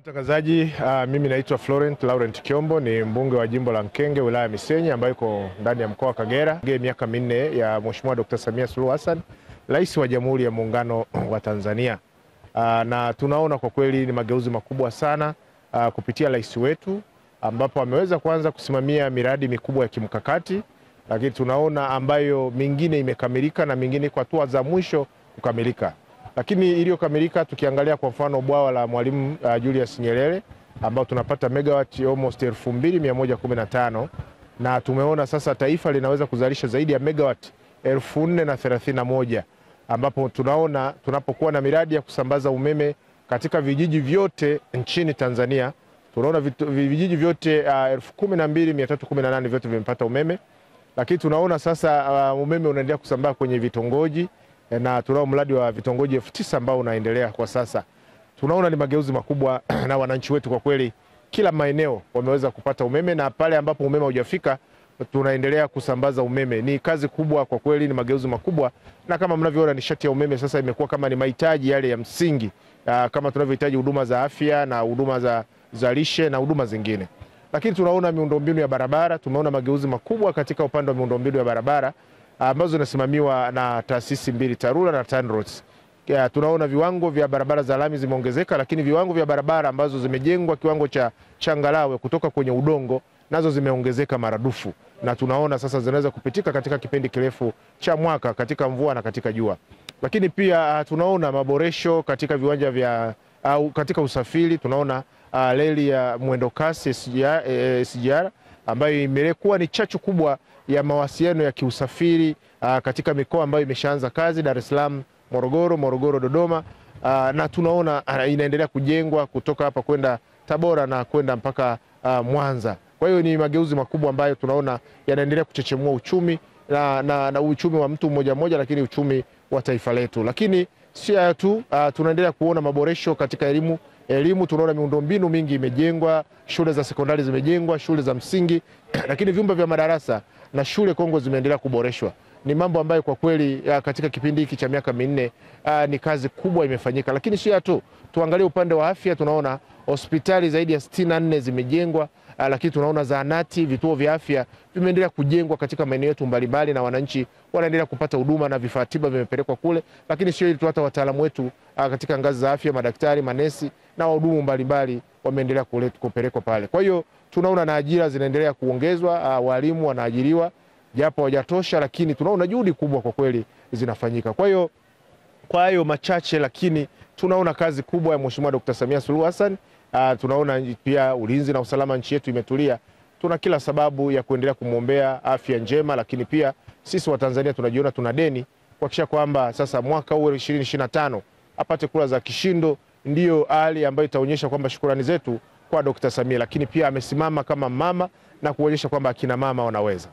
Mtangazaji, mimi naitwa Florent Laurent Kiombo, ni mbunge wa jimbo la Nkenge wilaya Misenyi ambayo iko ndani ya mkoa wa Kagera. Miaka minne ya Mheshimiwa Dr. Samia Suluhu Hassan, Rais wa Jamhuri ya Muungano wa Tanzania. Na tunaona kwa kweli ni mageuzi makubwa sana kupitia rais wetu, ambapo ameweza kuanza kusimamia miradi mikubwa ya kimkakati, lakini tunaona ambayo mingine imekamilika na mingine kwa hatua za mwisho kukamilika. Lakini iliyokamilika tukiangalia kwa mfano bwawa la Mwalimu Julius Nyerere ambao tunapata megawati almost 2115, na tumeona sasa taifa linaweza kuzalisha zaidi ya megawati 4031, ambapo tunaona tunapokuwa na miradi ya kusambaza umeme katika vijiji vyote nchini Tanzania, tunaona vijiji vyote 12318 vyote vimepata umeme. Lakini tunaona sasa umeme unaendelea kusambaa kwenye vitongoji, na tunao mradi wa vitongoji 9000 ambao unaendelea kwa sasa. Tunaona ni mageuzi makubwa na wananchi wetu kwa kweli kila maeneo wameweza kupata umeme, na pale ambapo umeme hujafika tunaendelea kusambaza umeme. Ni kazi kubwa kwa kweli, ni mageuzi makubwa, na kama mnavyoona nishati ya umeme sasa imekuwa kama ni mahitaji yale ya msingi, kama tunavyohitaji huduma za afya na huduma za lishe na huduma zingine. Lakini tunaona miundombinu ya barabara, tumeona mageuzi makubwa katika upande wa miundombinu ya barabara ambazo zinasimamiwa na taasisi mbili, TARURA na TANROADS. Tunaona viwango vya barabara za lami zimeongezeka, lakini viwango vya barabara ambazo zimejengwa kiwango cha changarawe kutoka kwenye udongo nazo zimeongezeka maradufu, na tunaona sasa zinaweza kupitika katika kipindi kirefu cha mwaka katika mvua na katika jua. Lakini pia tunaona maboresho katika viwanja vya katika usafiri. Tunaona reli ya mwendo kasi SGR ambayo imekuwa ni chachu kubwa ya mawasiliano ya kiusafiri katika mikoa ambayo imeshaanza kazi, Dar es Salaam, Morogoro, Dodoma, na tunaona inaendelea kujengwa kutoka hapa kwenda Tabora na kwenda mpaka Mwanza. Kwa hiyo ni mageuzi makubwa ambayo tunaona yanaendelea kuchechemua uchumi na uchumi wa mtu mmoja mmoja, lakini uchumi wa taifa letu. Lakini si hayo tu, tunaendelea kuona maboresho katika elimu. Tunaona miundombinu mingi imejengwa, shule za sekondari zimejengwa, shule za msingi, lakini vyumba vya madarasa na shule kongwe zimeendelea kuboreshwa. Ni mambo ambayo kwa kweli katika kipindi hiki cha miaka minne ni kazi kubwa imefanyika. Lakini sio tu, tuangalie upande wa afya. Tunaona hospitali zaidi ya 64 zimejengwa, lakini tunaona zahanati, vituo vya afya vimeendelea kujengwa katika maeneo yetu mbalimbali, na wananchi wanaendelea kupata huduma na vifaa tiba vimepelekwa kule. Lakini sio hili tu, hata wataalamu wetu katika ngazi za afya, madaktari, manesi na wahudumu mbalimbali wameendelea kupelekwa pale. Kwa hiyo tunaona na ajira zinaendelea kuongezwa, walimu wanaajiriwa japo hawajatosha, lakini tunaona juhudi kubwa kwa kweli zinafanyika. Kwa hiyo kwa hayo machache, lakini tunaona kazi kubwa ya Mheshimiwa Dr. Samia Suluhu Hassan. Tunaona pia ulinzi na usalama nchi yetu imetulia. Tuna kila sababu ya kuendelea kumwombea afya njema, lakini pia sisi wa Tanzania tunajiona tuna deni kuhakikisha kwamba sasa mwaka huu 2025 apate kura za kishindo. Ndiyo hali ambayo itaonyesha kwamba shukrani zetu kwa Dr. Samia, lakini pia amesimama kama mama na kuonyesha kwamba akina mama wanaweza.